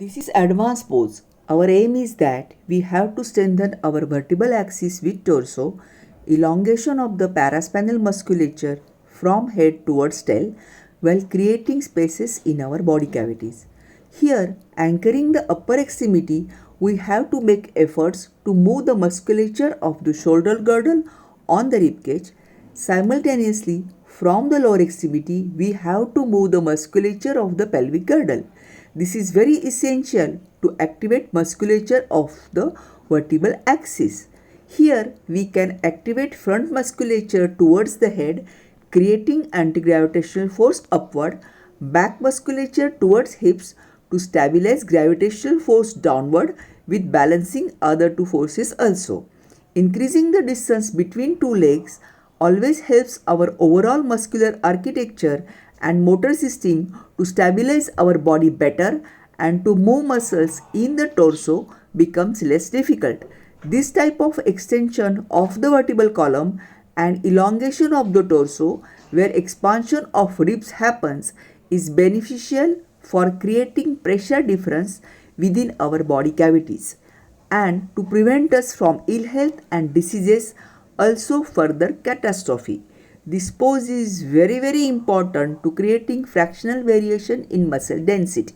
This is advanced pose. Our aim is that we have to strengthen our vertebral axis with torso, elongation of the paraspinal musculature from head towards tail while creating spaces in our body cavities. Here, anchoring the upper extremity, we have to make efforts to move the musculature of the shoulder girdle on the ribcage. Simultaneously, from the lower extremity, we have to move the musculature of the pelvic girdle. This is very essential to activate musculature of the vertebral axis. Here, we can activate front musculature towards the head, creating anti-gravitational force upward, back musculature towards hips to stabilize gravitational force downward with balancing other two forces also. Increasing the distance between two legs always helps our overall muscular architecture and motor system to stabilize our body better, and to move muscles in the torso becomes less difficult. This type of extension of the vertebral column and elongation of the torso, where expansion of ribs happens, is beneficial for creating pressure difference within our body cavities and to prevent us from ill health and diseases, also further catastrophe. This pose is very important to creating fractional variation in muscle density.